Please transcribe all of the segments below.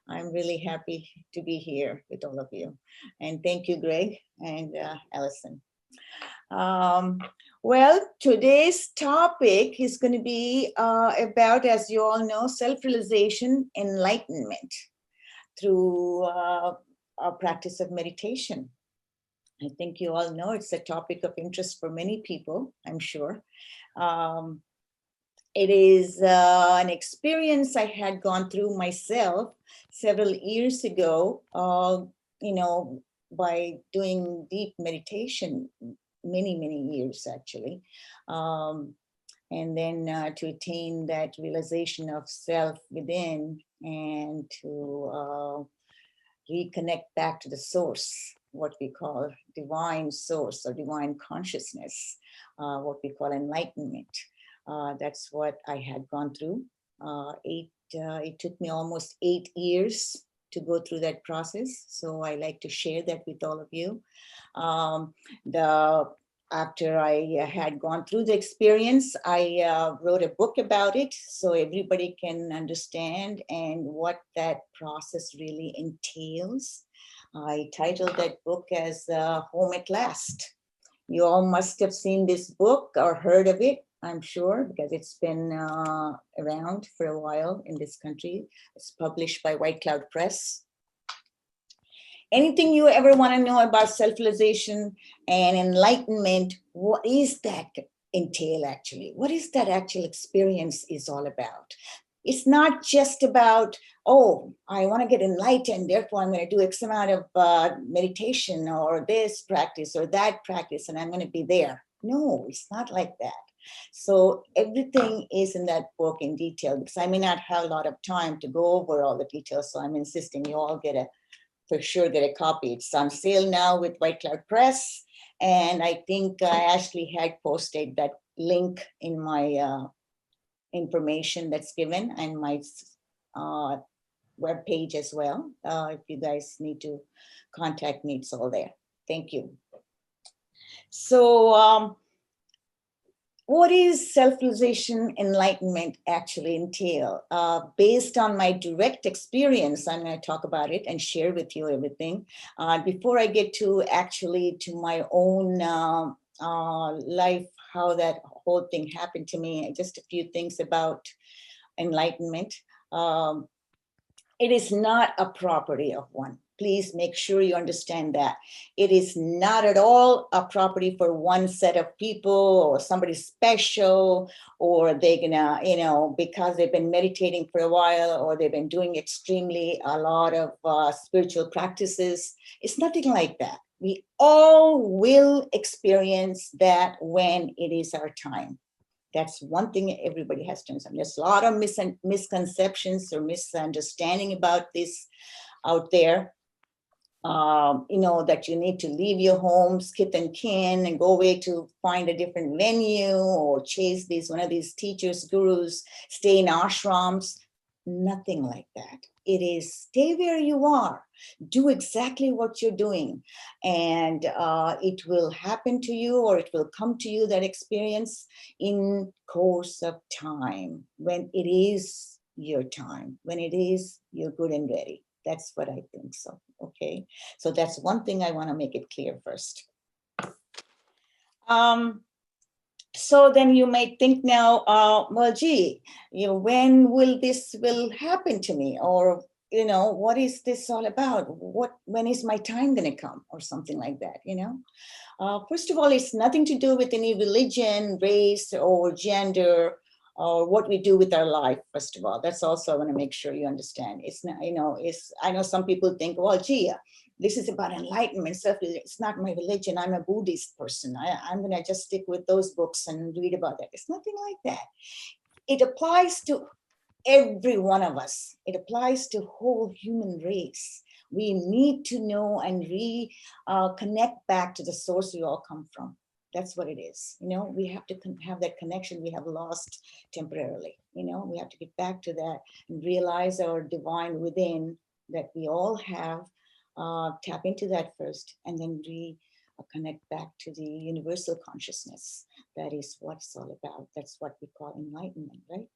I'm really happy to be here with all of you. And thank you, Greg and Allison. Um, well, today's topic is going to be about, as you all know, self-realization, enlightenment through a practice of meditation. I think you all know it's a topic of interest for many people, I'm sure. Um, it is an experience I had gone through myself several years ago, by doing deep meditation, many years actually. Um, and then to attain that realization of self within and to reconnect back to the source, what we call divine source or divine consciousness, what we call enlightenment. That's what I had gone through. It took me almost 8 years to go through that process. So I like to share that with all of you. After I had gone through the experience, I wrote a book about it so everybody can understand and what that process really entails. I titled that book as Home at Last. You all must have seen this book or heard of it, I'm sure, because it's been around for a while in this country. It's published by White Cloud Press. Anything you ever want to know about self-realization and enlightenment, what is that entail actually? What is that actual experience is all about? It's not just about, oh, I want to get enlightened, therefore I'm going to do X amount of meditation or this practice or that practice, and I'm going to be there. No, it's not like that. So everything is in that book in detail, because I may not have a lot of time to go over all the details, so I'm insisting you all for sure get a copy. It's on sale now with White Cloud Press. And I think Ashley had posted that link in my information that's given and my web page as well. If you guys need to contact me, it's all there. Thank you. So what is self-realization enlightenment actually entail? Based on my direct experience, I'm going to talk about it and share with you everything. Before I get to my own life, how that whole thing happened to me, just a few things about enlightenment. It is not a property of one. Please make sure you understand that. It is not at all a property for one set of people or somebody special, or they're gonna, because they've been meditating for a while or they've been doing a lot of spiritual practices. It's nothing like that. We all will experience that when it is our time. That's one thing everybody has to understand. There's a lot of misconceptions or misunderstanding about this out there. That you need to leave your home, skip and kin, and go away to find a different venue or chase one of these teachers, gurus, stay in ashrams. Nothing like that. It is stay where you are, do exactly what you're doing, and it will happen to you, or it will come to you, that experience, in course of time, when it is your time, when it is you're good and ready. That's what I think so. Okay, so that's one thing I want to make it clear first. So then you may think now, well, gee, when will this happen to me? Or, what is this all about? When is my time going to come? Or something like that, First of all, it's nothing to do with any religion, race, or gender, or what we do with our life. First of all, that's also I want to make sure you understand. It's not, I know some people think, well, gee, this is about enlightenment stuff. It's not my religion. I'm a Buddhist person. I'm going to just stick with those books and read about that. It's nothing like that. It applies to every one of us. It applies to whole human race. We need to know and connect back to the source we all come from. That's what it is. We have to have that connection we have lost temporarily. We have to get back to that and realize our divine within that we all have. Tap into that first, and then connect back to the universal consciousness. That is what it's all about. That's what we call enlightenment, right?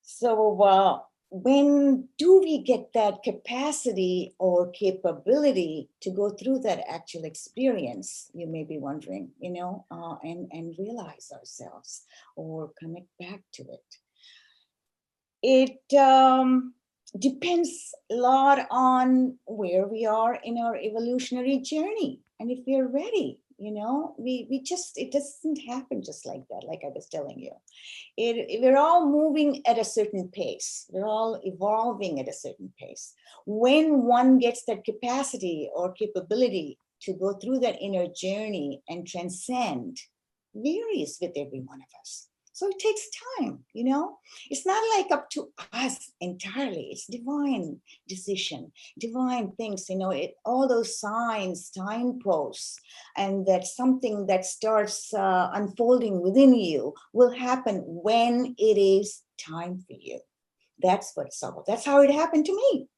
So when do we get that capacity or capability to go through that actual experience, you may be wondering, and realize ourselves or connect back to it. It depends a lot on where we are in our evolutionary journey. And if we're ready, it doesn't happen just like that, like I was telling you. We're all moving at a certain pace. We're all evolving at a certain pace. When one gets that capacity or capability to go through that inner journey and transcend, varies with every one of us. So it takes time, It's not like up to us entirely. It's divine decision, divine things, all those signs, signposts, and that something that starts unfolding within you will happen when it is time for you. That's what's up. That's how it happened to me,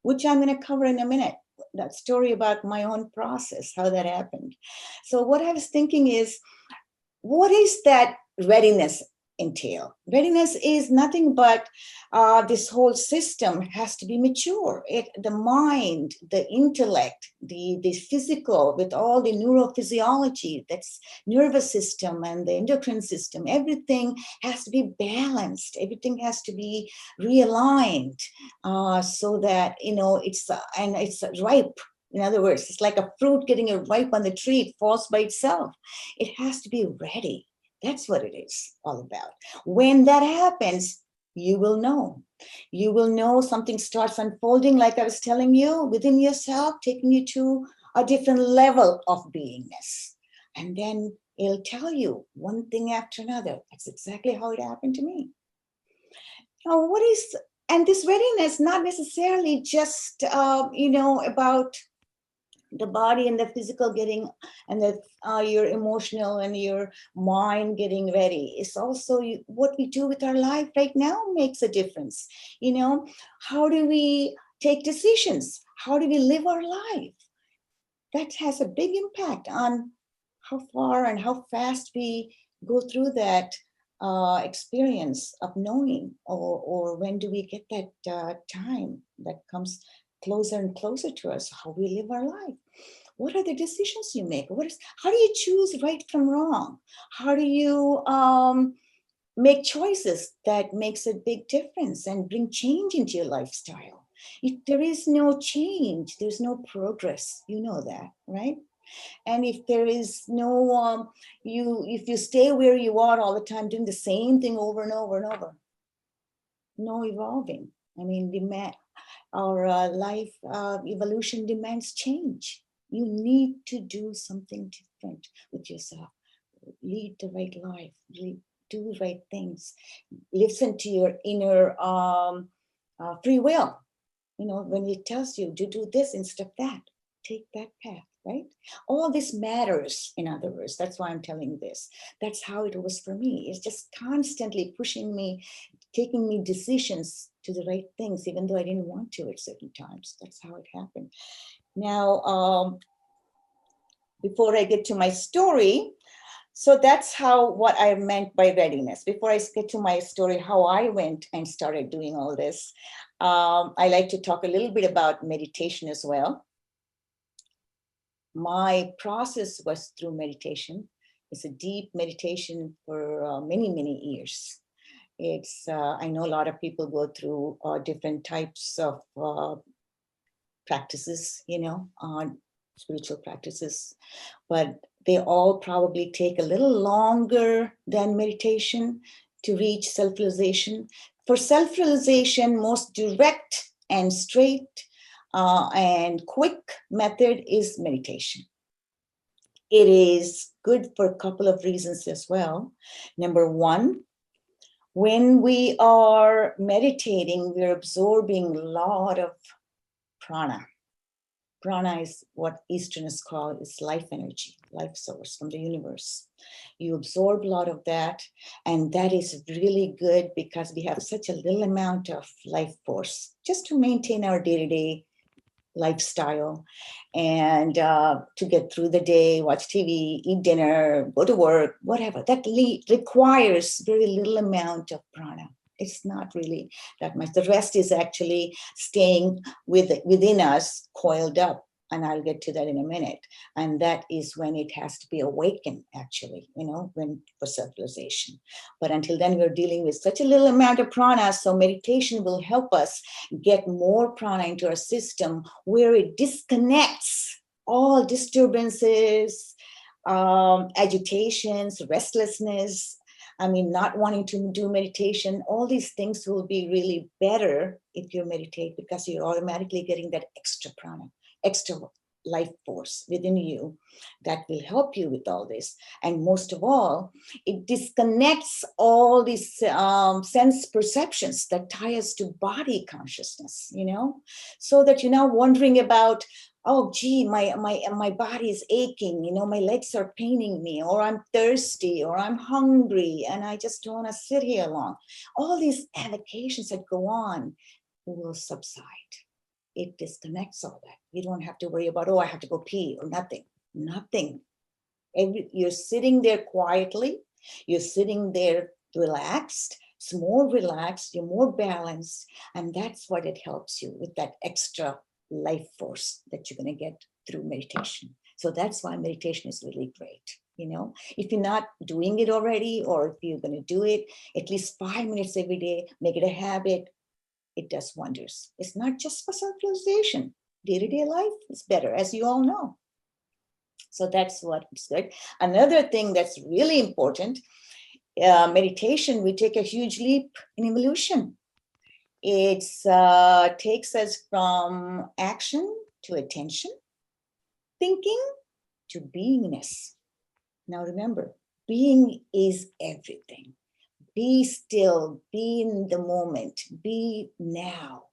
which I'm going to cover in a minute. That story about my own process, how that happened. So what I was thinking is, what is that readiness entail? Readiness is nothing but this whole system has to be mature. The mind, the intellect, the physical, with all the neurophysiology, that's nervous system and the endocrine system, everything has to be balanced. Everything has to be realigned so that, it's ripe. In other words, it's like a fruit getting ripe on the tree. It falls by itself. It has to be ready. That's what it is all about. When that happens, you will know. You will know something starts unfolding, like I was telling you, within yourself, taking you to a different level of beingness. And then it'll tell you one thing after another. That's exactly how it happened to me. Now, and this readiness, not necessarily just, about the body and the physical getting, and your emotional and your mind getting ready. It's also what we do with our life right now makes a difference. How do we take decisions? How do we live our life? That has a big impact on how far and how fast we go through that experience of knowing, or when do we get that time that comes closer and closer to us, how we live our life. What are the decisions you make? How do you choose right from wrong? How do you make choices that makes a big difference and bring change into your lifestyle? If there is no change, there's no progress. You know that, right? And if there is no, if you stay where you are all the time doing the same thing over and over and over, no evolving. I mean, our life evolution demands change. You need to do something different with yourself. Lead the right life. Do the right things. Listen to your inner free will. When it tells you to do this instead of that, take that path, right? All this matters, in other words. That's why I'm telling you this. That's how it was for me. It's just constantly pushing me, taking me decisions to the right things, even though I didn't want to at certain times. That's how it happened. Now, before I get to my story, so that's what I meant by readiness. Before I get to my story, how I went and started doing all this, I like to talk a little bit about meditation as well. My process was through meditation. It's a deep meditation for many, many years. I know a lot of people go through different types of practices, spiritual practices, but they all probably take a little longer than meditation to reach self-realization. For self-realization, most direct and straight and quick method is meditation. It is good for a couple of reasons as well. Number one, when we are meditating, we're absorbing a lot of prana. Prana is what Easterners call is life energy, life source from the universe. You absorb a lot of that, and that is really good because we have such a little amount of life force just to maintain our day-to-day lifestyle and to get through the day, watch TV, eat dinner, go to work, whatever. That requires very little amount of prana. It's not really that much. The rest is actually staying within us, coiled up. And I'll get to that in a minute. And that is when it has to be awakened, actually, when for self-realization. But until then, we're dealing with such a little amount of prana. So meditation will help us get more prana into our system, where it disconnects all disturbances, agitations, restlessness. Not wanting to do meditation, all these things will be really better if you meditate, because you're automatically getting that extra prana, extra life force within you that will help you with all this. And most of all, it disconnects all these sense perceptions that tie us to body consciousness, so that you're now wondering about, oh, gee, my body is aching, my legs are paining me, or I'm thirsty, or I'm hungry, and I just don't want to sit here long. All these avocations that go on will subside. It disconnects all that. You don't have to worry about, oh, I have to go pee, or nothing. You're sitting there quietly. You're sitting there relaxed. It's more relaxed. You're more balanced. And that's what it helps you with, that extra life force that you're going to get through meditation. So that's why meditation is really great. If you're not doing it already, or if you're going to do it, at least 5 minutes every day, make it a habit. It does wonders. It's not just for self-realization. Day-to-day life is better, as you all know. So that's what it's good. Another thing that's really important, meditation, we take a huge leap in evolution. It takes us from action to attention, thinking to beingness. Now remember, being is everything. Be still, be in the moment, be now.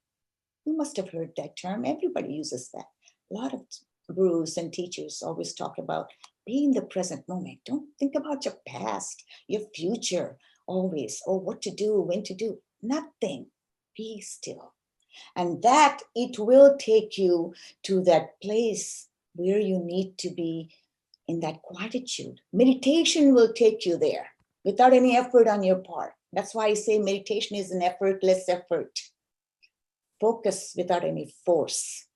You must have heard that term. Everybody uses that. A lot of gurus and teachers always talk about be in the present moment. Don't think about your past, your future, always, or what to do, when to do. Nothing. Be still. And that, it will take you to that place where you need to be, in that quietude. Meditation will take you there without any effort on your part. That's why I say meditation is an effortless effort. Focus without any force.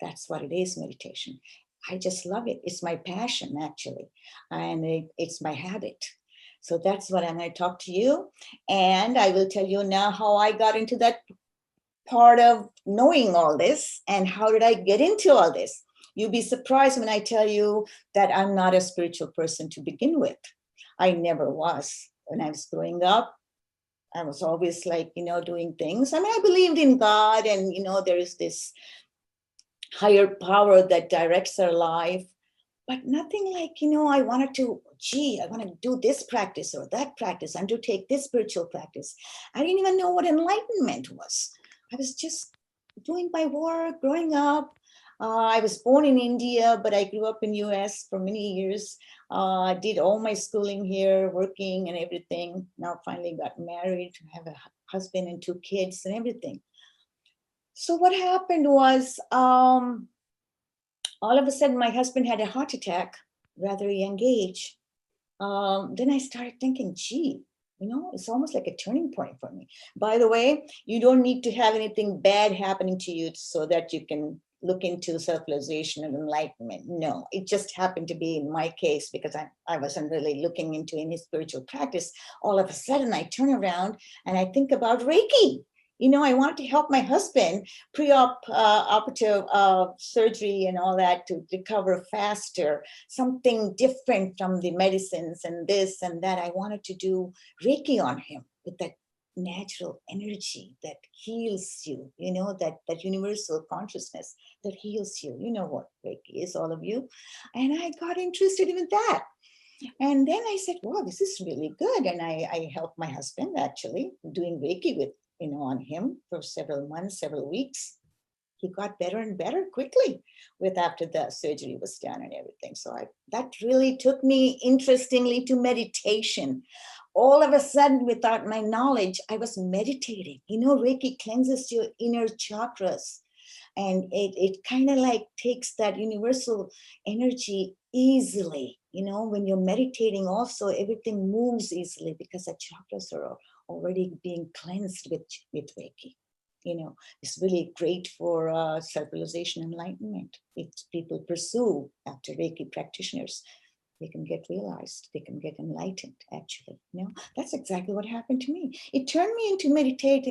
That's what it is, meditation. I just love it. It's my passion, actually. And it's my habit. So that's what I'm going to talk to you. And I will tell you now how I got into that part of knowing all this, and how did I get into all this. You'll be surprised when I tell you that I'm not a spiritual person to begin with. I never was. When I was growing up, I was always doing things. I believed in God, and, there is this higher power that directs our life, but nothing I wanted to, I want to do this practice or that practice, undertake this spiritual practice. I didn't even know what enlightenment was. I was just doing my work, growing up. I was born in India, but I grew up in US for many years. I did all my schooling here, working and everything. Now finally got married, have a husband and 2 kids and everything. So what happened was, all of a sudden my husband had a heart attack, rather young age. Then I started thinking, gee, it's almost like a turning point for me. By the way, you don't need to have anything bad happening to you so that you can look into self-realization and enlightenment. No, it just happened to be in my case, because I wasn't really looking into any spiritual practice. All of a sudden I turn around and I think about Reiki. I wanted to help my husband operative surgery and all that to recover faster, something different from the medicines and this and that. I wanted to do Reiki on him with that natural energy that heals you, that universal consciousness that heals you. You know what Reiki is, all of you. And I got interested in that. And then I said, wow, this is really good. And I helped my husband actually doing Reiki with, on him for several months, several weeks. He got better and better quickly after the surgery was done and everything. So that really took me, interestingly, to meditation. All of a sudden, without my knowledge, I was meditating. Reiki cleanses your inner chakras. And it kind of takes that universal energy easily. When you're meditating also, everything moves easily because the chakras are already being cleansed with Reiki. It's really great for self-realization enlightenment. If people pursue after Reiki practitioners, they can get realized, they can get enlightened, actually. That's exactly what happened to me. It turned me into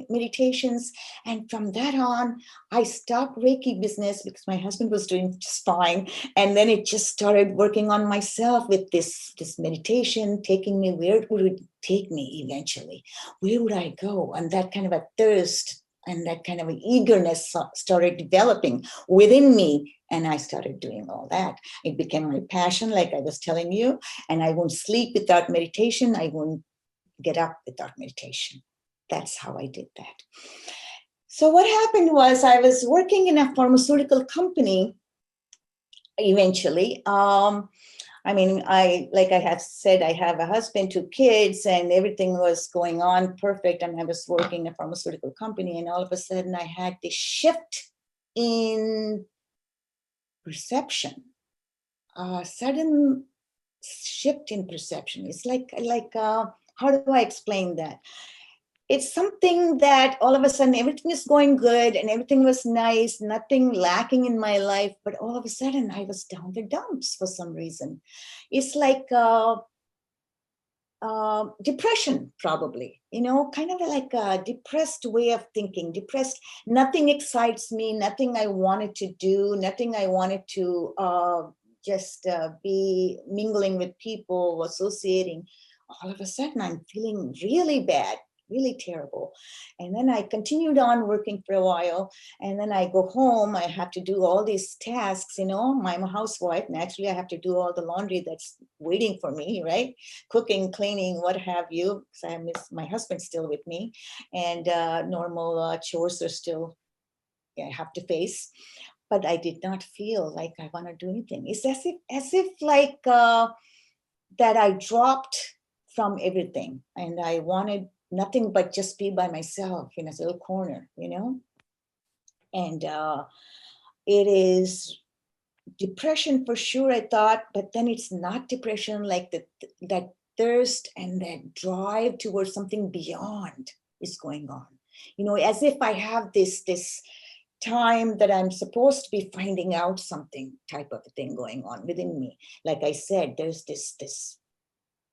meditations. And from that on, I stopped Reiki business because my husband was doing just fine. And then it just started working on myself with this meditation, taking me, where would it take me eventually? Where would I go? And that kind of a thirst and that kind of an eagerness started developing within me. And I started doing all that. It became my passion, like I was telling you. And I won't sleep without meditation. I won't get up without meditation. That's how I did that. So what happened was I was working in a pharmaceutical company eventually. Like I have said, I have a husband, 2 kids, and everything was going on perfect. And I was working in a pharmaceutical company, and all of a sudden I had this shift in perception, sudden shift in perception. It's like how do I explain that? It's something that all of a sudden everything is going good and everything was nice, nothing lacking in my life, but all of a sudden I was down the dumps for some reason. It's like depression, probably, kind of like a depressed way of thinking, depressed. Nothing excites me, nothing I wanted to do, nothing I wanted to just be mingling with people, associating. All of a sudden, I'm feeling really bad, really terrible. And then I continued on working for a while. And then I go home, I have to do all these tasks, I'm a housewife. Naturally, I have to do all the laundry that's waiting for me, right? Cooking, cleaning, what have you, because I miss my husband still with me. And normal chores are still, I have to face. But I did not feel like I want to do anything. It's as if like that I dropped from everything and I wanted nothing but just be by myself in a little corner, And it is depression for sure, I thought, but then it's not depression, like that thirst and that drive towards something beyond is going on. As if I have this time that I'm supposed to be finding out something type of a thing going on within me. Like I said, there's this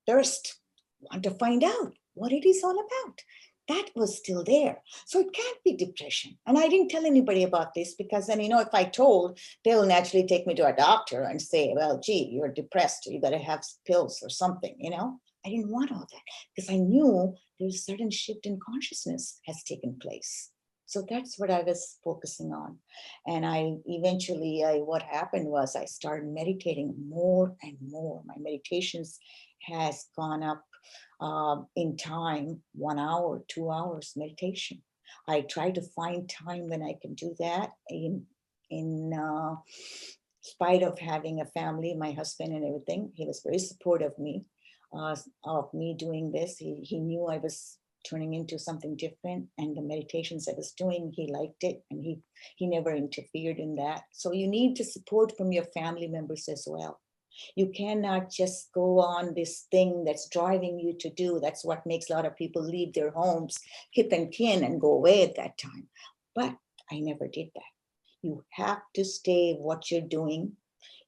thirst, want to find out what it is all about. That was still there. So it can't be depression. And I didn't tell anybody about this because then, if I told, they'll naturally take me to a doctor and say, well, gee, you're depressed. You got to have pills or something, I didn't want all that because I knew there's a certain shift in consciousness has taken place. So that's what I was focusing on. And what happened was I started meditating more and more. My meditations has gone up in time, 1 hour, 2 hours meditation. I try to find time when I can do that in spite of having a family, my husband and everything. He was very supportive of me doing this. He knew I was turning into something different, and the meditations I was doing, he liked it, and he never interfered in that. So you need the support from your family members as well. You cannot just go on this thing that's driving you to do. That's what makes a lot of people leave their homes, kith and kin, and go away at that time. But I never did that. You have to stay what you're doing.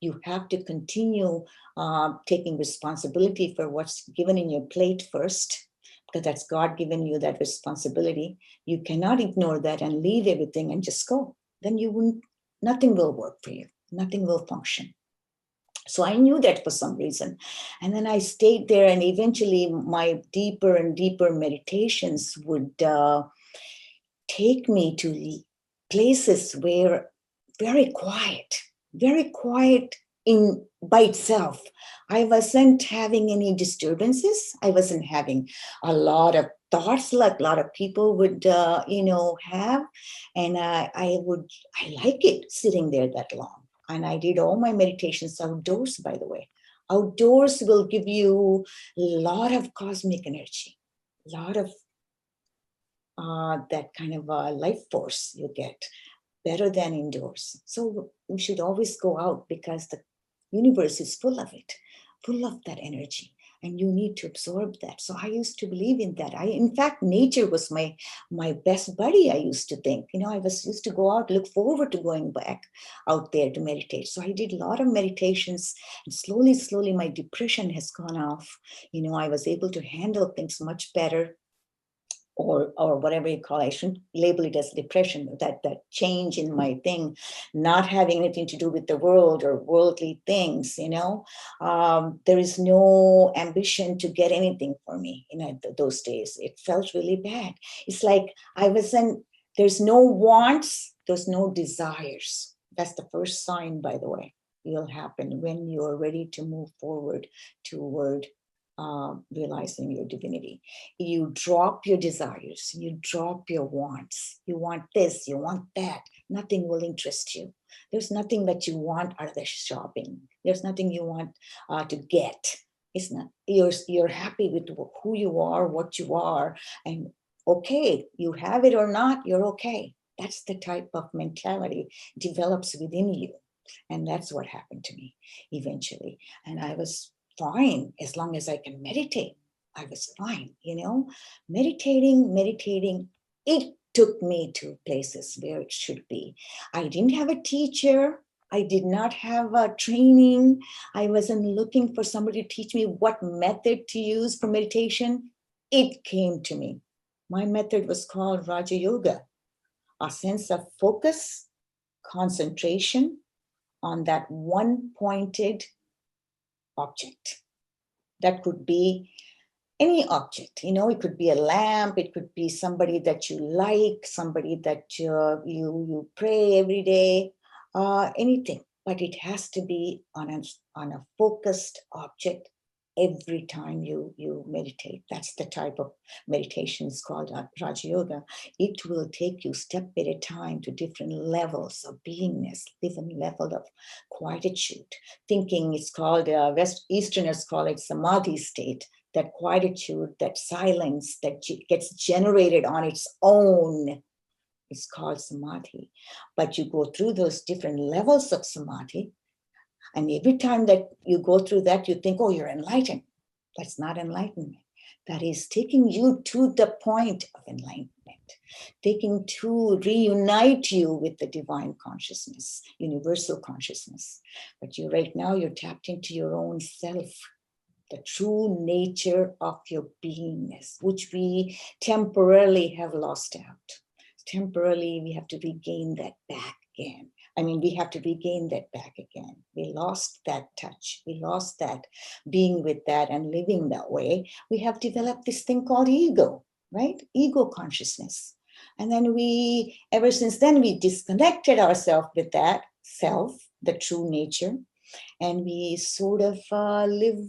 You have to continue taking responsibility for what's given in your plate first, because that's God given you that responsibility. You cannot ignore that and leave everything and just go. Then nothing will work for you. Nothing will function. So I knew that for some reason. And then I stayed there, and eventually my deeper and deeper meditations would take me to places where very quiet in by itself. I wasn't having any disturbances. I wasn't having a lot of thoughts like a lot of people would, have. And I like it sitting there that long. And I did all my meditations outdoors, by the way. Outdoors will give you a lot of cosmic energy, a lot of that kind of life force you get, better than indoors. So we should always go out because the universe is full of it, full of that energy. and you need to absorb that. So I used to believe in that. In fact, nature was my best buddy. I used to think, I used to go out, look forward to going back out there to meditate. So I did a lot of meditations, and slowly my depression has gone off. I was able to handle things much better, or whatever you call it. I shouldn't label it as depression, that change in my thing, not having anything to do with the world or worldly things, there is no ambition to get anything for me, those days. It felt really bad. It's like there's no wants, there's no desires. That's the first sign, by the way, will happen when you're ready to move forward toward realizing your divinity. You drop your desires, you drop your wants. You want this, you want that. Nothing will interest you. There's nothing that you want out of the shopping. There's nothing you want to get. It's not. You're happy with who you are, what you are, and okay, you have it or not, you're okay. That's the type of mentality develops within you, and that's what happened to me eventually. And I was fine as long as I can meditate. I was fine, meditating. It took me to places where it should be. I didn't have a teacher. I did not have a training. I wasn't looking for somebody to teach me what method to use for meditation. It came to me. My method was called Raja Yoga, a sense of focus, concentration on that one pointed object. That could be any object, it could be a lamp, it could be somebody that you like, somebody that you pray every day, anything. But it has to be on a focused object every time you meditate. That's the type of meditation. It's called Raja Yoga. It will take you step at a time to different levels of beingness, different level of quietude. Thinking, it's called, West Easterners call it samadhi state, that quietude, that silence that gets generated on its own. It's called samadhi. But you go through those different levels of samadhi, and every time that you go through that, you think, oh, you're enlightened. That's not enlightenment. That is taking you to the point of enlightenment, taking to reunite you with the divine consciousness, universal consciousness. But right now, you're tapped into your own self, the true nature of your beingness, which we temporarily have lost out. Temporarily, we have to regain that back again. We have to regain that back again. We lost that touch. We lost that being with that and living that way. We have developed this thing called ego, right? Ego consciousness. And then ever since then, we disconnected ourselves with that self, the true nature, and we sort of live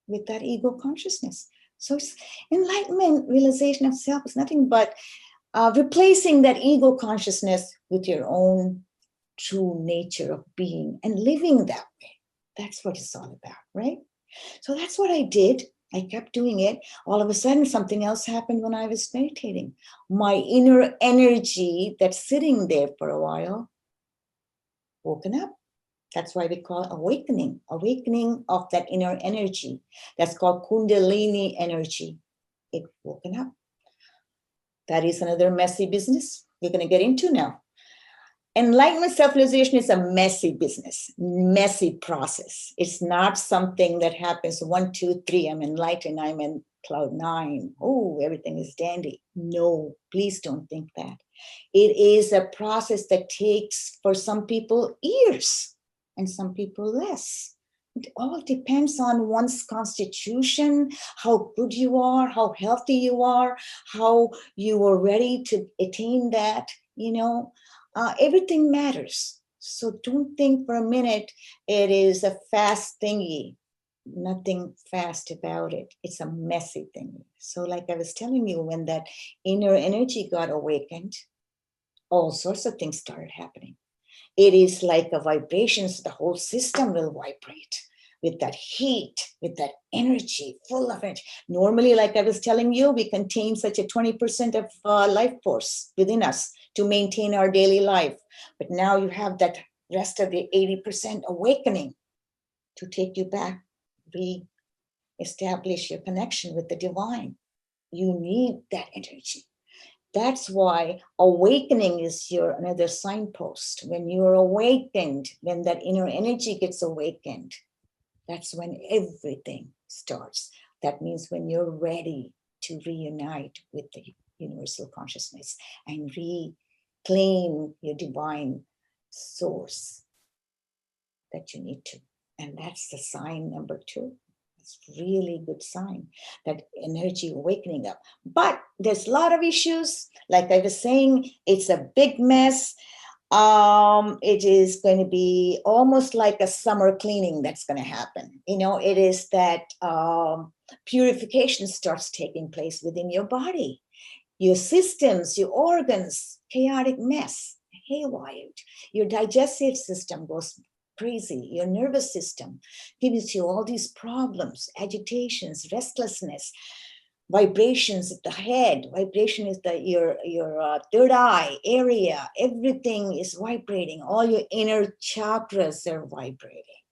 with that ego consciousness. So it's enlightenment, realization of self is nothing but replacing that ego consciousness with your own true nature of being and living that way. That's what it's all about, right? So that's what I did. I kept doing it. All of a sudden, something else happened when I was meditating. My inner energy that's sitting there for a while woken up. That's why we call it awakening of that inner energy. That's called Kundalini energy. It woken up. That is another messy business we're going to get into now. Enlightenment self-realization is a messy business, messy process. It's not something that happens 1, 2, 3, I'm enlightened, I'm in cloud 9. Oh, everything is dandy. No, please don't think that. It is a process that takes, for some people, years, and some people less. It all depends on one's constitution, how good you are, how healthy you are, how you are ready to attain that, everything matters. So don't think for a minute it is a fast thingy. Nothing fast about it. It's a messy thing. So like I was telling you, when that inner energy got awakened, all sorts of things started happening. It is like a vibration, so the whole system will vibrate with that heat, with that energy, full of it. Normally, like I was telling you, we contain such a 20% of life force within us to maintain our daily life. But now you have that rest of the 80% awakening to take you back, establish your connection with the divine. You need that energy. That's why awakening is your another signpost. When you're awakened, when that inner energy gets awakened, that's when everything starts. That means when you're ready to reunite with the universal consciousness and reclaim your divine source that you need to. And that's the sign number 2. It's really good sign, that energy awakening up. But there's a lot of issues. Like I was saying, it's a big mess. It is going to be almost like a summer cleaning that's going to happen. It is that purification starts taking place within your body, your systems, your organs, chaotic mess, haywired. Your digestive system goes crazy. Your nervous system gives you all these problems, agitations, restlessness, vibrations at the head. Vibration is your third eye area. Everything is vibrating. All your inner chakras are vibrating.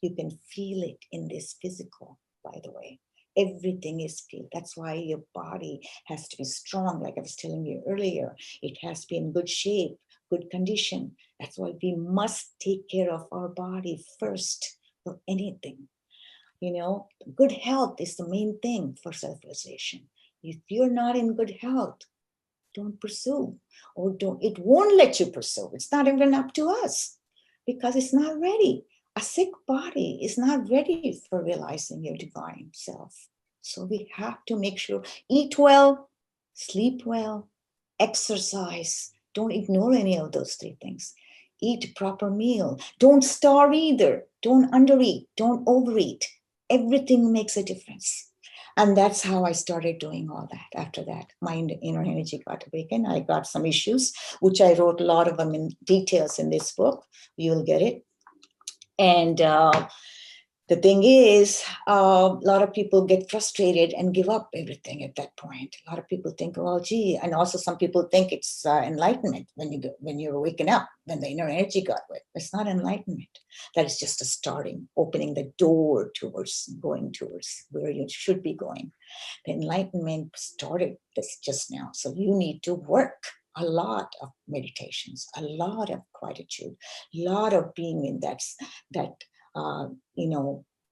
You can feel it in this physical, by the way. Everything is feel. That's why your body has to be strong. Like I was telling you earlier, it has to be in good shape, good condition. That's why we must take care of our body first for anything. Good health is the main thing for self-realization. If you're not in good health, don't pursue, it won't let you pursue. It's not even up to us because it's not ready. A sick body is not ready for realizing your divine self. So we have to make sure, eat well, sleep well, exercise. Don't ignore any of those 3 things. Eat a proper meal. Don't starve either. Don't undereat. Don't overeat. Everything makes a difference. And that's how I started doing all that. After that, my inner energy got awakened. I got some issues, which I wrote a lot of them in details in this book. You'll get it. And the thing is, a lot of people get frustrated and give up everything at that point. A lot of people think, well, gee, and also some people think it's enlightenment when you're waking up, when the inner energy got wet. It's not enlightenment. That is just a starting, opening the door towards going towards where you should be going. The enlightenment started this just now. So you need to work a lot of meditations, a lot of quietude, a lot of being in that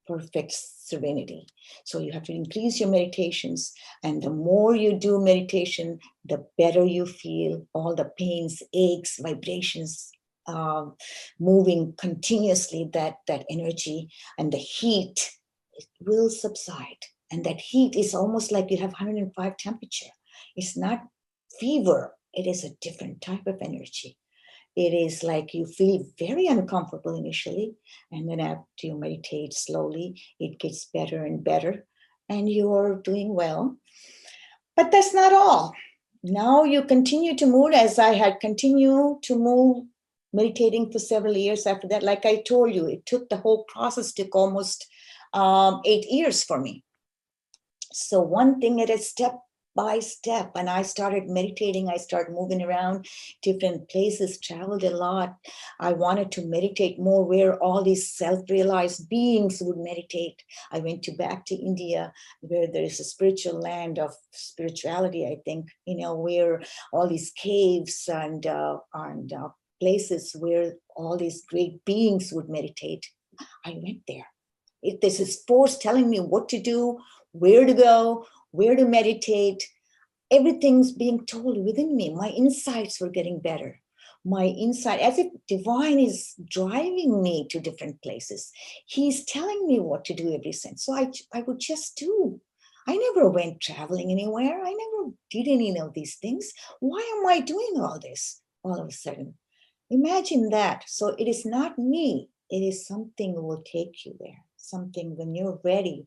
perfect serenity. So you have to increase your meditations. And the more you do meditation, the better you feel. All the pains, aches, vibrations, moving continuously, that energy and the heat, it will subside. And that heat is almost like you have 105 temperature. It's not fever. It is a different type of energy. It is like you feel very uncomfortable initially, and then after you meditate slowly, it gets better and better, and you're doing well. But that's not all. Now you continue to move, as I had continued to move, meditating for several years after that. Like I told you, the whole process took almost 8 years for me. So one thing at a step by step, and I started meditating. I started moving around different places, traveled a lot. I wanted to meditate more where all these self-realized beings would meditate. I went back to India, where there is a spiritual land of spirituality, I think, where all these caves and places where all these great beings would meditate. I went there. This is force telling me what to do, where to go, where to meditate. Everything's being told within me. My insights were getting better. My insight, as if divine is driving me to different places. He's telling me what to do every second. So I would just do. I never went traveling anywhere. I never did any of these things. Why am I doing all this all of a sudden? Imagine that. So it is not me. It is something that will take you there. Something, when you're ready,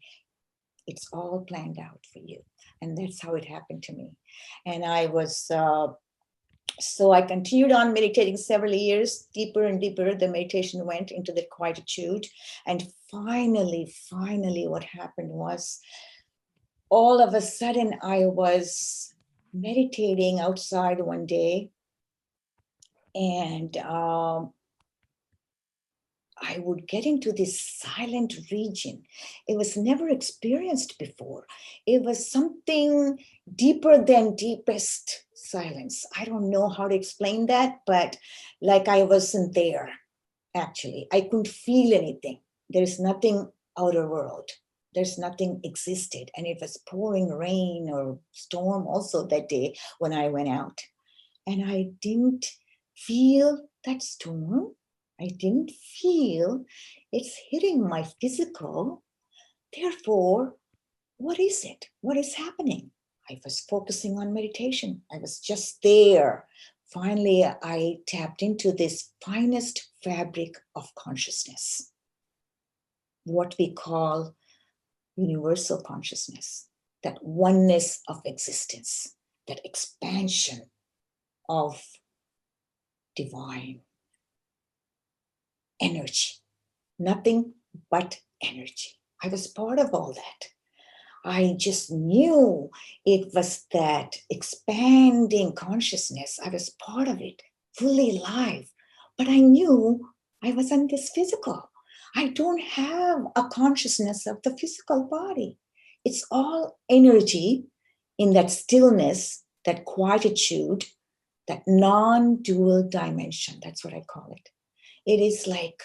it's all planned out for you. And that's how it happened to me. And I was, so I continued on meditating several years, deeper and deeper. The meditation went into the quietude. And finally, what happened was, all of a sudden, I was meditating outside one day. And I would get into this silent region. It was never experienced before. It was something deeper than deepest silence. I don't know how to explain that, but like I wasn't there, actually. I couldn't feel anything. There's nothing outer world. There's nothing existed. And it was pouring rain or storm also that day when I went out. And I didn't feel that storm. I didn't feel it's hitting my physical. Therefore, what is it? What is happening? I was focusing on meditation. I was just there. Finally, I tapped into this finest fabric of consciousness, what we call universal consciousness, that oneness of existence, that expansion of divine energy, nothing but energy. I was part of all that. I just knew it was that expanding consciousness. I was part of it, fully alive. But I knew I wasn't this physical. I don't have a consciousness of the physical body. It's all energy in that stillness, that quietude, that non-dual dimension. That's what I call it. It is like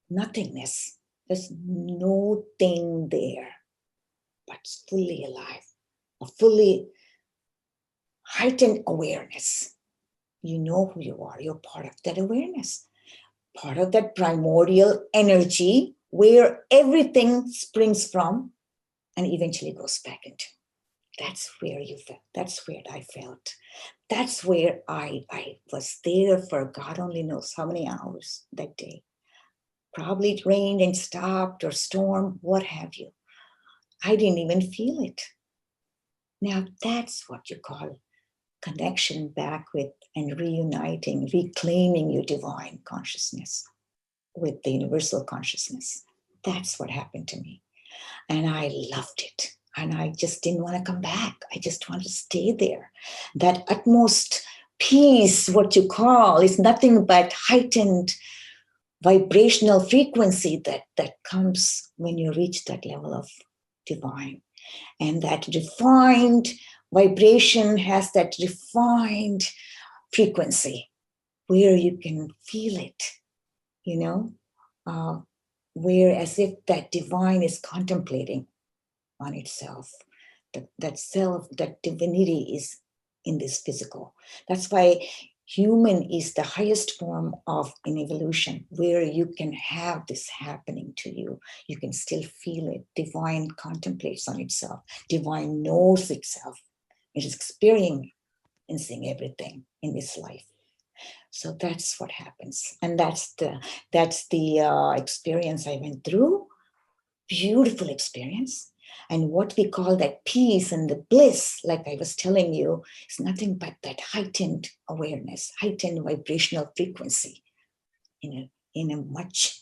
nothingness. There's no thing there, but fully alive, a fully heightened awareness. You know who you are. You're part of that awareness, part of that primordial energy where everything springs from and eventually goes back into. That's where you felt. That's where I felt. That's where I was there for God only knows how many hours that day. Probably it rained and stopped or stormed, what have you. I didn't even feel it. Now that's what you call connection back with and reuniting, reclaiming your divine consciousness with the universal consciousness. That's what happened to me. And I loved it. And I just didn't want to come back. I just wanted to stay there. That utmost peace, what you call, is nothing but heightened vibrational frequency that comes when you reach that level of divine. And that refined vibration has that refined frequency where you can feel it, you know, where as if that divine is contemplating on itself, that self, that divinity is in this physical. That's why human is the highest form of an evolution, where you can have this happening to you. You can still feel it. Divine contemplates on itself. Divine knows itself. It is experiencing everything in this life. So that's what happens. And that's the experience I went through. Beautiful experience. And what we call that peace and the bliss, like I was telling you, is nothing but that heightened awareness, heightened vibrational frequency in a much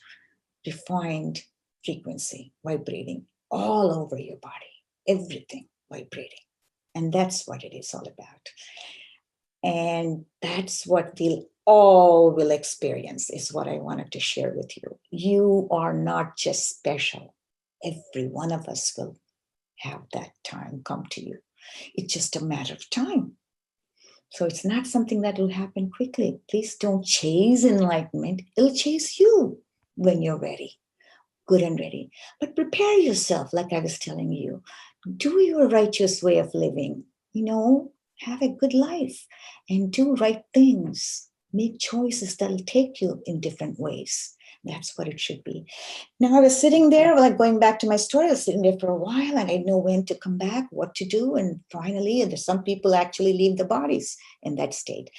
refined frequency, vibrating all over your body, everything vibrating. And that's what it is all about. And that's what we'll all will experience, is what I wanted to share with you. You are not just special. Every one of us will have that time come to you. It's just a matter of time. So it's not something that will happen quickly. Please don't chase enlightenment. It'll chase you when you're ready, good and ready. But prepare yourself, like I was telling you. Do your righteous way of living. Have a good life and do right things. Make choices that'll take you in different ways. That's what it should be. Now I was sitting there, like going back to my story, I was sitting there for a while and I didn't know when to come back, what to do. And finally, some people actually leave the bodies in that state.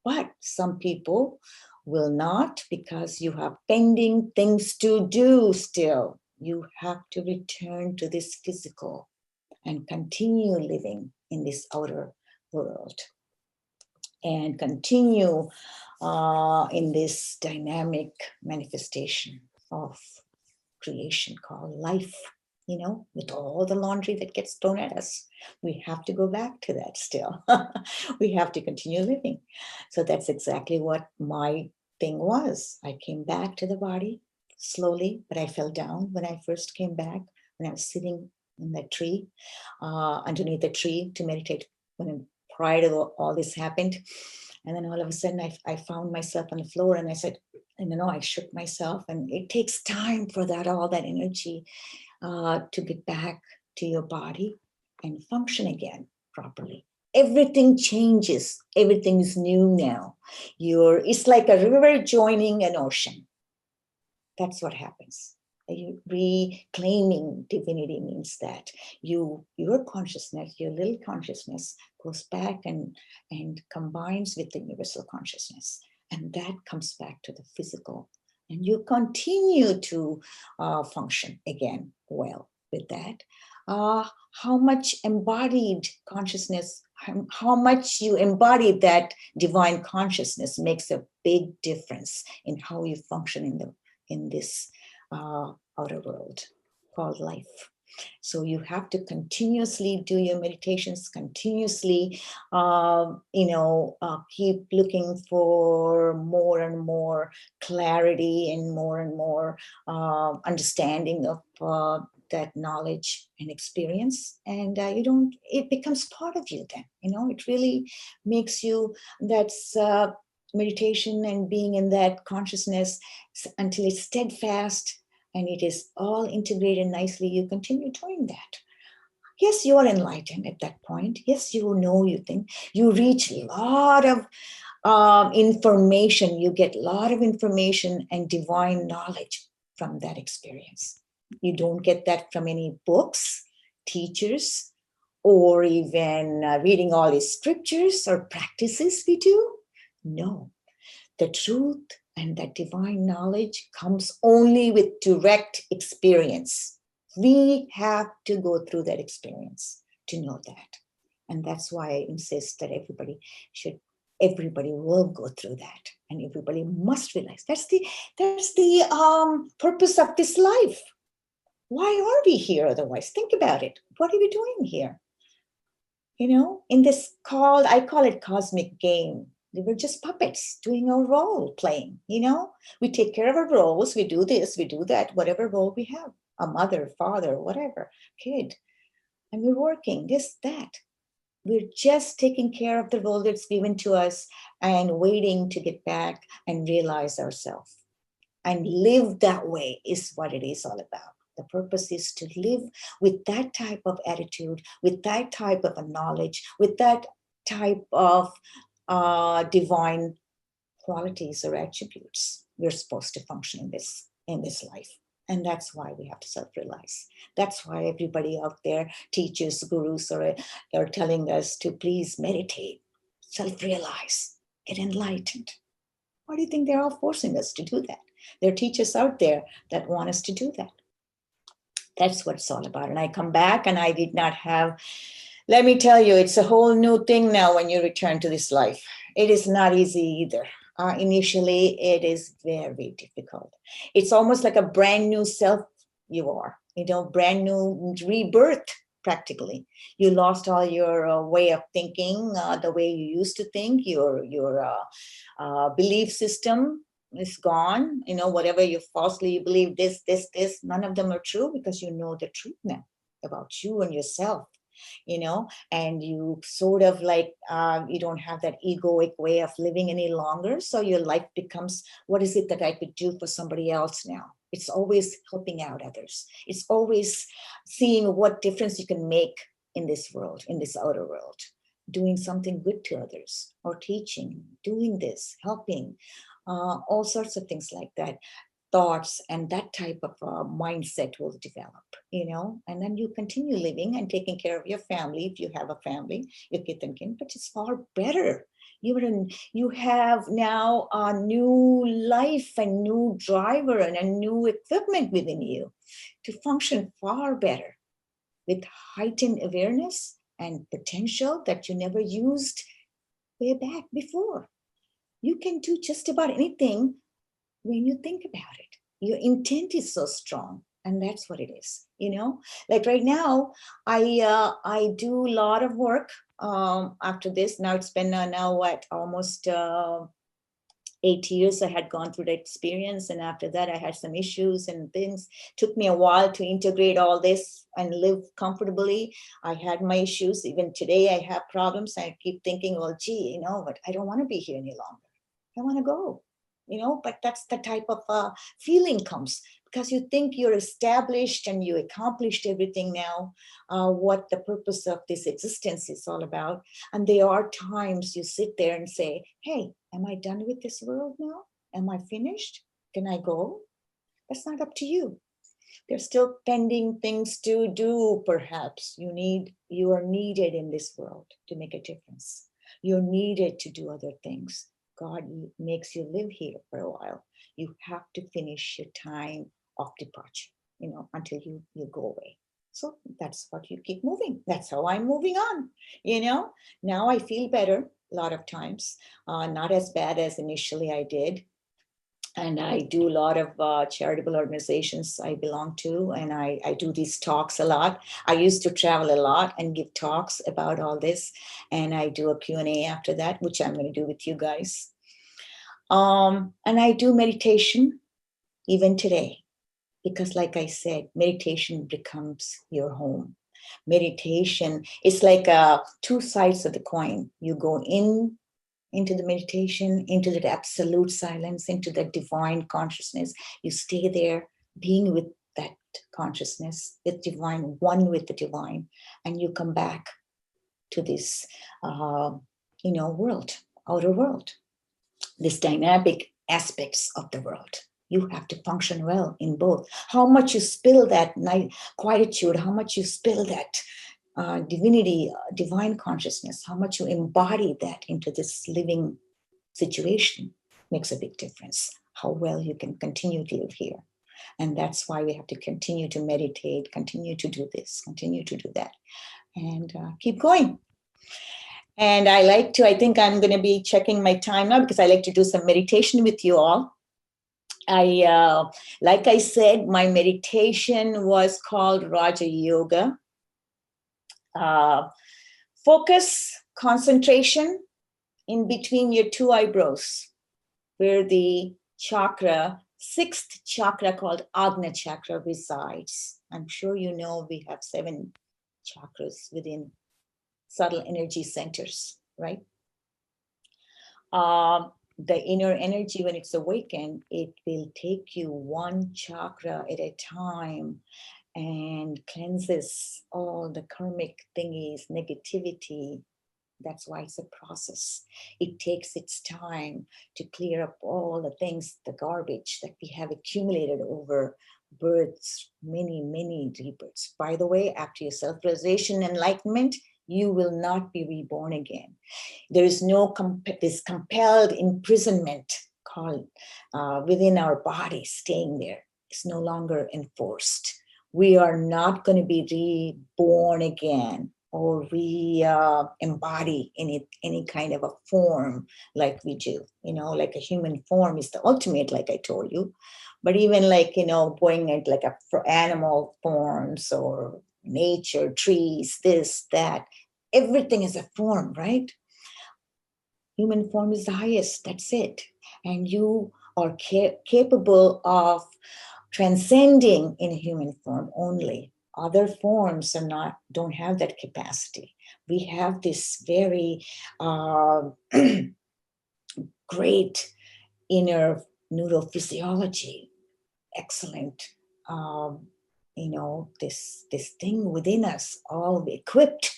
But some people will not, because you have pending things to do still. You have to return to this physical and continue living in this outer world and continue in this dynamic manifestation of creation called life, with all the laundry that gets thrown at us. We have to go back to that still. We have to continue living. So that's exactly what my thing was. I came back to the body, slowly, but I fell down when I first came back, when I was sitting in that tree, underneath the tree to meditate when prior to all this happened. And then all of a sudden I found myself on the floor and I said, and I shook myself, and it takes time for that, all that energy to get back to your body and function again properly. Everything changes. Everything is new now. It's like a river joining an ocean. That's what happens. Reclaiming divinity means that your consciousness, your little consciousness, goes back and combines with the universal consciousness, and that comes back to the physical, and you continue to function again well with that. How much embodied consciousness, how much you embody that divine consciousness makes a big difference in how you function in this outer world called life. So you have to continuously do your meditations, continuously, keep looking for more and more clarity and more understanding of that knowledge and experience. And it becomes part of you then, it really makes you, that's meditation and being in that consciousness until it's steadfast and it is all integrated nicely. You continue doing that. Yes, you are enlightened at that point. Yes, you think. You reach a lot of information. You get a lot of information and divine knowledge from that experience. You don't get that from any books, teachers, or even reading all these scriptures or practices we do. No, the truth and that divine knowledge comes only with direct experience. We have to go through that experience to know that. And that's why I insist that everybody will go through that. And everybody must realize that's the purpose of this life. Why are we here otherwise? Think about it. What are we doing here? In this I call it cosmic game. They were just puppets doing a role playing, We take care of our roles. We do this, we do that, whatever role we have, a mother, father, whatever, kid. And we're working this, that. We're just taking care of the role that's given to us and waiting to get back and realize ourselves. And live that way is what it is all about. The purpose is to live with that type of attitude, with that type of a knowledge, with that type of divine qualities or attributes. We're supposed to function in this life. And that's why we have to self-realize. That's why everybody out there, teachers, gurus, are telling us to please meditate, self-realize, get enlightened. Why do you think they're all forcing us to do that? There are teachers out there that want us to do that. That's what it's all about. And I come back and I did not have, let me tell you, it's a whole new thing now when you return to this life. It is not easy either. Initially, it is very difficult. It's almost like a brand new self you are, brand new rebirth, practically. You lost all your way of thinking, the way you used to think, your belief system is gone. Whatever you falsely believe, this, none of them are true because you know the truth now about you and yourself. And you sort of like, you don't have that egoic way of living any longer. So your life becomes, what is it that I could do for somebody else now? It's always helping out others. It's always seeing what difference you can make in this world, in this outer world, doing something good to others or teaching, doing this, helping, all sorts of things like that. Thoughts and that type of mindset will develop, and then you continue living and taking care of your family if you have a family, your kith and kin, but it's far better. You have now a new life, a new driver, and a new equipment within you to function far better with heightened awareness and potential that you never used way back before. You can do just about anything when you think about it. Your intent is so strong, and that's what it is. Like right now, I do a lot of work after this. Now it's been almost 8 years I had gone through that experience. And after that, I had some issues and things. Took me a while to integrate all this and live comfortably. I had my issues. Even today, I have problems. I keep thinking, well, gee, but I don't want to be here any longer. I want to go, but that's the type of feeling comes because you think you're established and you accomplished everything now, what the purpose of this existence is all about. And there are times you sit there and say, hey, am I done with this world now? Am I finished? Can I go? That's not up to you. There's still pending things to do, perhaps. You are needed in this world to make a difference. You're needed to do other things. God makes you live here for a while. You have to finish your time of departure, until you go away. So that's what you keep moving. That's how I'm moving on. Now I feel better a lot of times, not as bad as initially I did. And I do a lot of charitable organizations I belong to, and I do these talks a lot. I used to travel a lot and give talks about all this, and I do a Q&A after that, which I'm going to do with you guys. And I do meditation even today, because like I said, meditation becomes your home. Meditation is like two sides of the coin. You go into the meditation, into that absolute silence, into that divine consciousness. You stay there being with that consciousness, with divine, one with the divine, and you come back to this, world, outer world, this dynamic aspects of the world. You have to function well in both. How much you spill that quietude, how much you spill that divinity, divine consciousness, how much you embody that into this living situation makes a big difference. How well you can continue to live here. And that's why we have to continue to meditate, continue to do this, continue to do that, and keep going. And I think I'm going to be checking my time now because I like to do some meditation with you all. Like I said, my meditation was called Raja Yoga. Focus, concentration in between your two eyebrows, where the sixth chakra called Agna chakra resides. I'm sure you know we have 7 chakras within subtle energy centers, right? The inner energy, when it's awakened, it will take you one chakra at a time and cleanses all the karmic thingies, negativity. That's why it's a process. It takes its time to clear up all the things, the garbage that we have accumulated over births, many, many rebirths. By the way, after your self-realization, enlightenment, you will not be reborn again. There is no this compelled imprisonment called within our body staying there. It's no longer enforced. We are not going to be reborn again or embody any kind of a form like we do. Like a human form is the ultimate, like I told you. But even like, going at like for animal forms or nature, trees, this, that, everything is a form, right? Human form is the highest, that's it. And you are capable of transcending in human form only. Other forms don't have that capacity. We have this very great inner neurophysiology, excellent, this thing within us, all equipped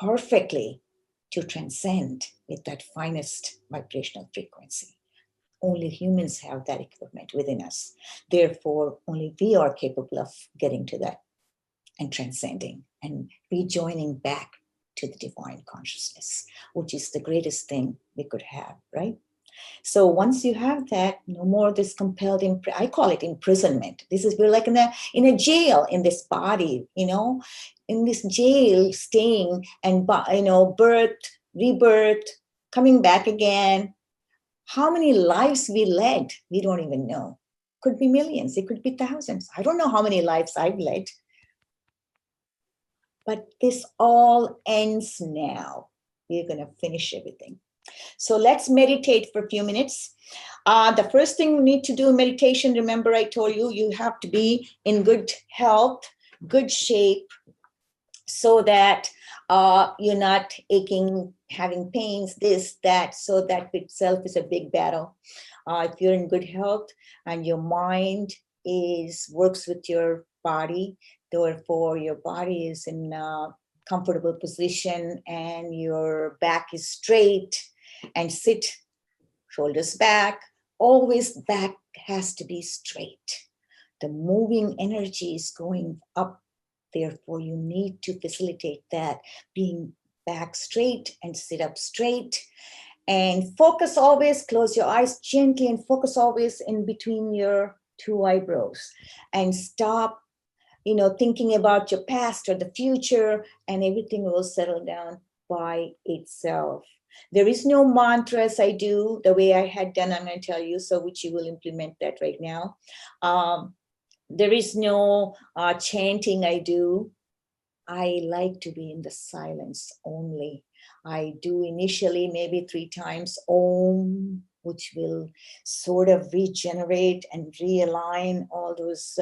perfectly to transcend with that finest vibrational frequency. Only humans have that equipment within us. Therefore, only we are capable of getting to that and transcending and rejoining back to the divine consciousness, which is the greatest thing we could have, right? So once you have that, no more this compelled, I call it imprisonment. We're like in a jail in this body, in this jail, staying and, birth, rebirth, coming back again. How many lives we led, we don't even know. Could be millions, it could be thousands. I don't know how many lives I've led. But this all ends now. We're going to finish everything. So let's meditate for a few minutes. The first thing we need to do in meditation, remember I told you, you have to be in good health, good shape, so that you're not aching, having pains, this, that. So that itself is a big battle. If you're in good health and your mind works with your body, therefore your body is in a comfortable position and your back is straight, and sit, shoulders back, always back has to be straight. The moving energy is going up. Therefore, you need to facilitate that, being back straight and sit up straight. And focus always, close your eyes gently and focus always in between your two eyebrows. And stop, thinking about your past or the future, and everything will settle down by itself. There is no mantras I do the way I had done, I'm going to tell you, so which you will implement that right now. There is no chanting I do. I like to be in the silence only. I do initially maybe 3 times Om, which will sort of regenerate and realign all those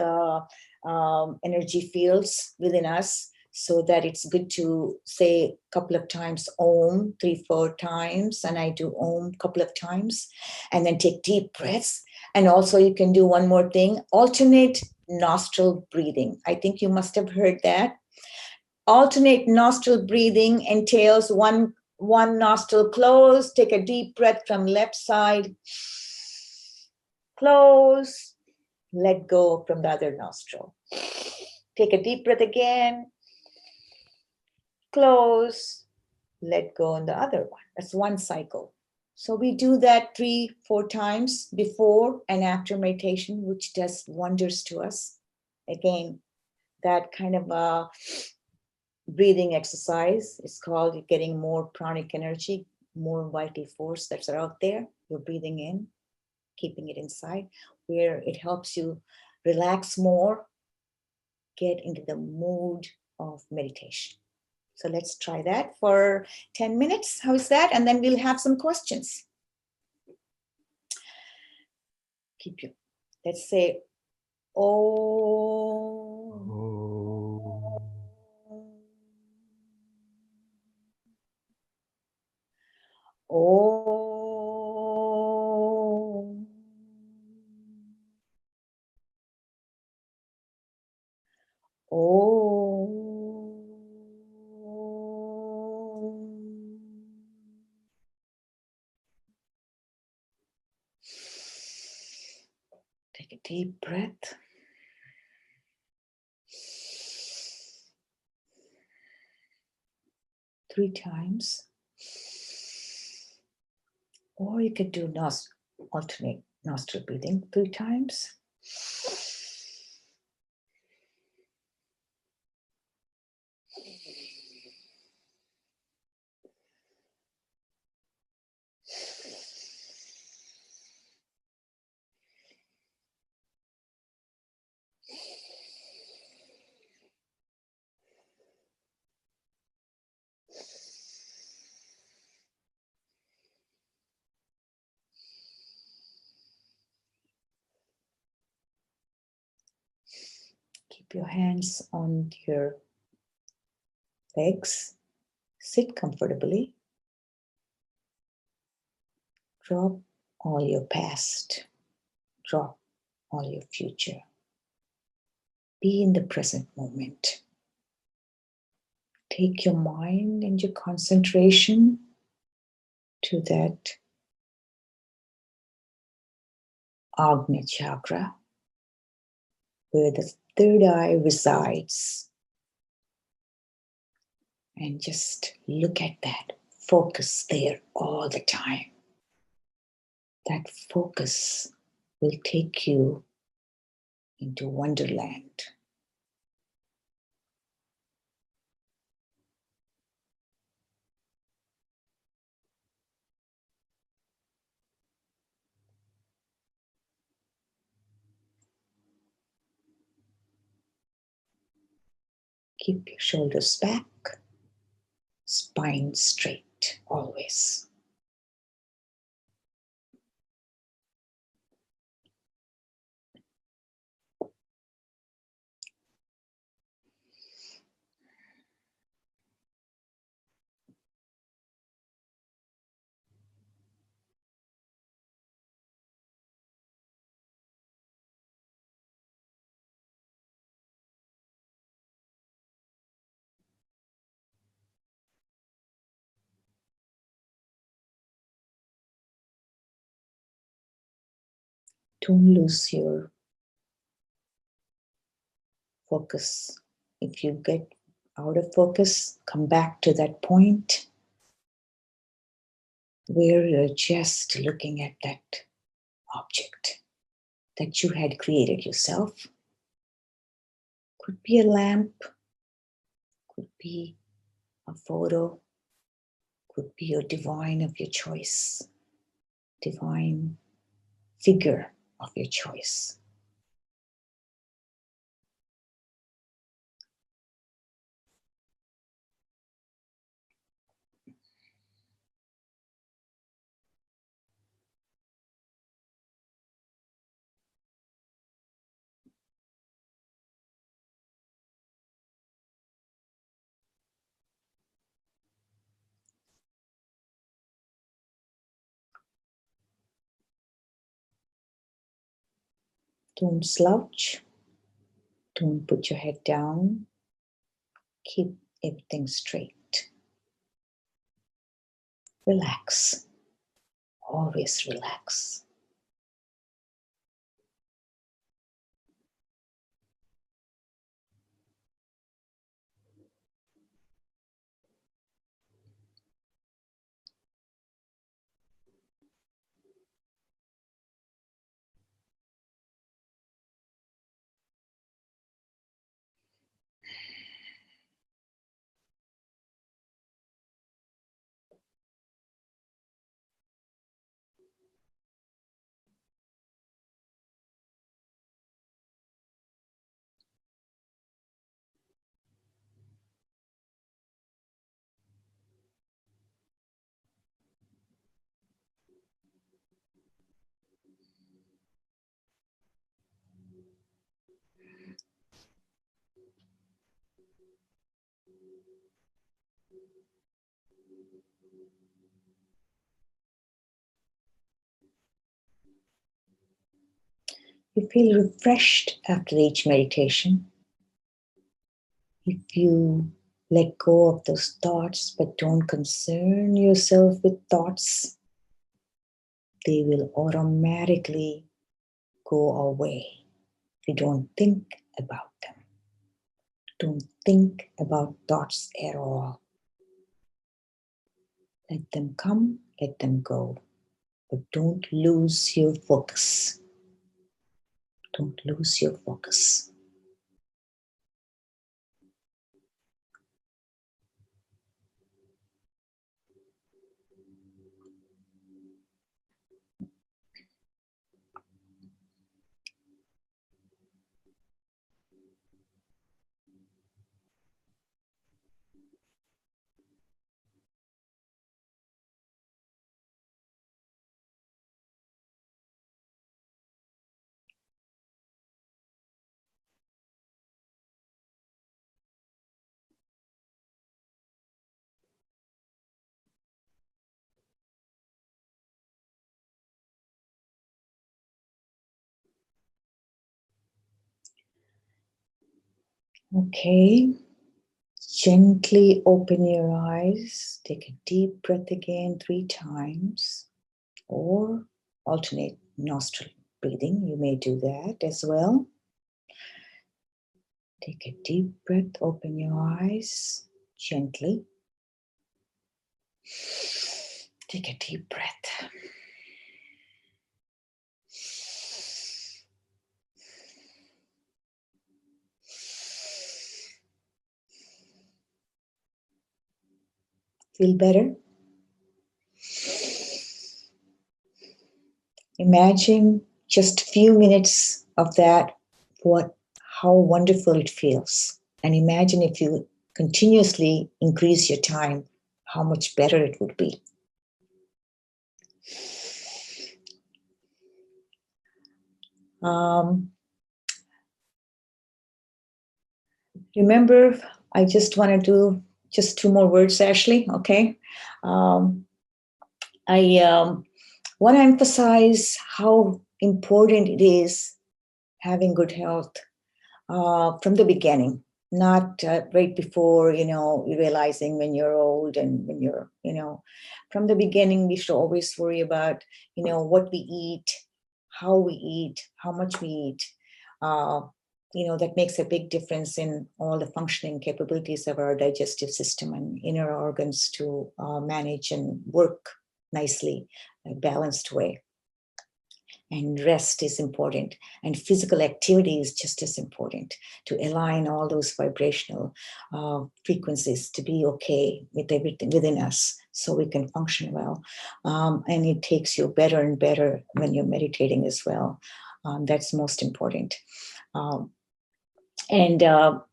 energy fields within us, so that it's good to say a couple of times Om, 3-4 times, and I do Om a couple of times, and then take deep breaths. And also you can do one more thing, alternate nostril breathing. I think you must have heard that. Alternate nostril breathing entails one nostril closed, take a deep breath from left side, close, let go from the other nostril. Take a deep breath again, close, let go on the other one. That's one cycle. So we do that 3-4 times before and after meditation, which does wonders to us. Again, that kind of a breathing exercise is called getting more pranic energy, more vital force that's out there. You're breathing in, keeping it inside, where it helps you relax more, get into the mood of meditation. So let's try that for 10 minutes. How is that? And then we'll have some questions. Let's say, Oh. Oh. Oh. Take a deep breath. Three times. Or you could do alternate nostril breathing 3 times. Keep your hands on your legs. Sit comfortably. Drop all your past. Drop all your future. Be in the present moment. Take your mind and your concentration to that Agnya chakra, where the third eye resides. And just look at that. Focus there all the time. That focus will take you into Wonderland. Keep your shoulders back, spine straight, always. Don't lose your focus. If you get out of focus, come back to that point where you're just looking at that object that you had created yourself. Could be a lamp, could be a photo, could be your divine of your choice, divine figure of your choice. Don't slouch. Don't put your head down. Keep everything straight. Relax. Always relax. You feel refreshed after each meditation. If you let go of those thoughts but don't concern yourself with thoughts, they will automatically go away if you don't think about them. Don't think about thoughts at all. Let them come, let them go. But don't lose your focus. Don't lose your focus. Okay. Gently open your eyes. Take a deep breath again 3 times, or alternate nostril breathing. You may do that as well. Take a deep breath, open your eyes gently. Take a deep breath. Feel better? Imagine just a few minutes of that, how wonderful it feels. And imagine if you continuously increase your time, how much better it would be. Remember, I just want to do just 2 more words, Ashley, okay? I want to emphasize how important it is having good health from the beginning, not right before, realizing when you're old and when you're, from the beginning, we should always worry about, what we eat, how we eat, how much we eat. That makes a big difference in all the functioning capabilities of our digestive system and inner organs to manage and work nicely, in a balanced way. And rest is important, and physical activity is just as important to align all those vibrational frequencies to be okay with everything within us so we can function well. And it takes you better and better when you're meditating as well. That's most important. And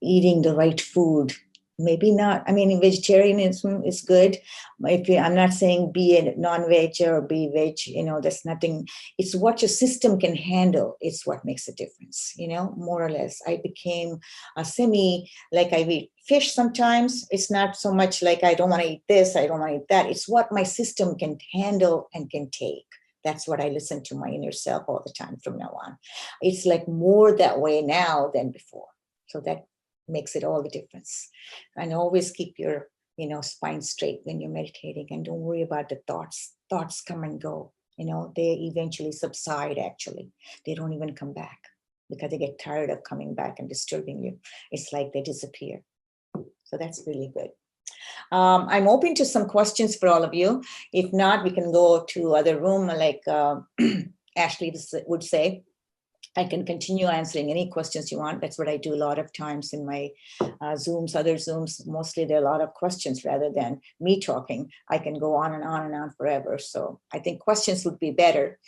eating the right food. Maybe not. I mean, vegetarianism is good. I'm not saying be a non-veg or be veg, that's nothing. It's what your system can handle. It's what makes a difference, more or less. I became a like I eat fish sometimes. It's not so much like I don't want to eat this, I don't want to eat that. It's what my system can handle and can take. That's what I listen to my inner self all the time from now on. It's like more that way now than before. So that makes it all the difference. And always keep your spine straight when you're meditating, and don't worry about the thoughts. Thoughts come and go. They eventually subside. Actually, they don't even come back because they get tired of coming back and disturbing you. It's like they disappear. So that's really good. I'm open to some questions for all of you. If not, we can go to other room like Ashley would say. I can continue answering any questions you want. That's what I do a lot of times in my Zooms, other Zooms. Mostly there are a lot of questions rather than me talking. I can go on and on and on forever. So I think questions would be better.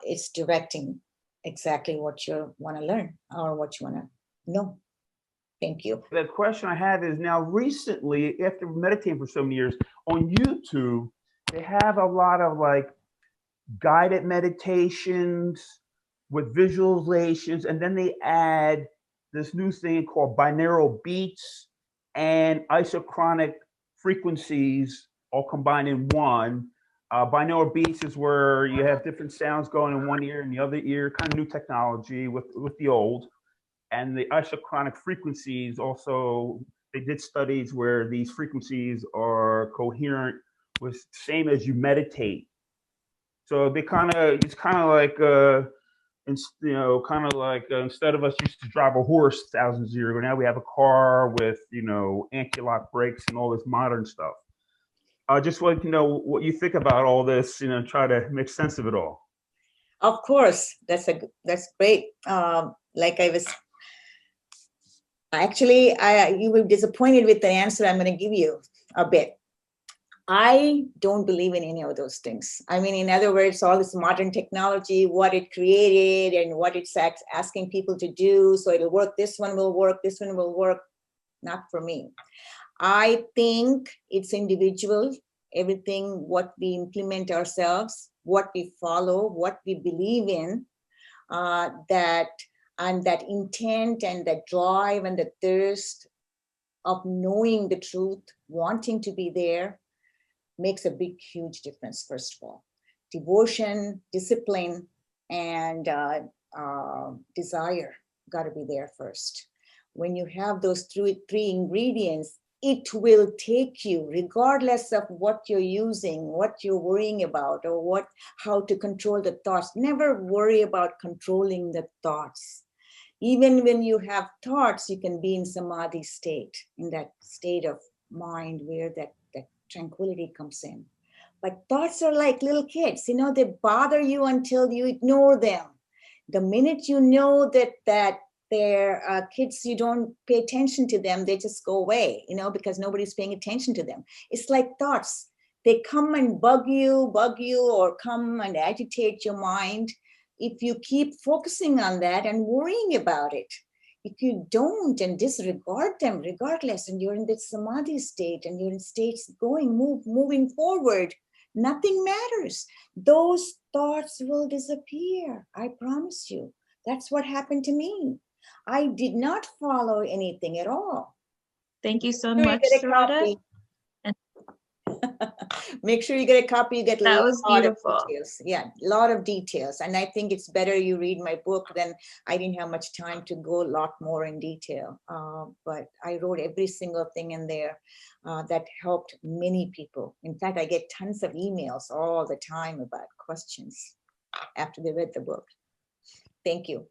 It's directing exactly what you want to learn or what you want to know. Thank you. The question I have is, now recently, after meditating for so many years, on YouTube, they have a lot of like guided meditations with visualizations, and then they add this new thing called binaural beats and isochronic frequencies all combined in one. Binaural beats is where you have different sounds going in one ear and the other ear, kind of new technology with the old. And the isochronic frequencies also, they did studies where these frequencies are coherent with same as you meditate. So they it's kind of like, instead of us used to drive a horse thousands of years ago, now we have a car with, anti-lock brakes and all this modern stuff. I just want to know what you think about all this, try to make sense of it all. Of course, that's great. Like I was, actually, you were disappointed with the answer I'm going to give you a bit. I don't believe in any of those things. I mean, in other words, all this modern technology, what it created and what it's asking people to do, so it'll work, this one will work, this one will work, not for me. I think it's individual, everything, what we implement ourselves, what we follow, what we believe in, that intent and that drive and the thirst of knowing the truth, wanting to be there, makes a big, huge difference, first of all. Devotion, discipline, and desire got to be there first. When you have those three ingredients, it will take you, regardless of what you're using, what you're worrying about, or how to control the thoughts. Never worry about controlling the thoughts. Even when you have thoughts, you can be in samadhi state, in that state of mind where that tranquility comes in. But thoughts are like little kids, they bother you until you ignore them. The minute you know that they're kids, you don't pay attention to them, they just go away, because nobody's paying attention to them. It's like thoughts. They come and bug you, or come and agitate your mind. If you keep focusing on that and worrying about it, if you don't and disregard them regardless, and you're in this samadhi state and you're in states moving forward, nothing matters. Those thoughts will disappear. I promise you. That's what happened to me. I did not follow anything at all. Thank you so much, Sarada. Make sure you get a copy. You get a lot of details. Yeah, a lot of details. And I think it's better you read my book. Than I didn't have much time to go a lot more in detail. But I wrote every single thing in there that helped many people. In fact, I get tons of emails all the time about questions. after they read the book. Thank you.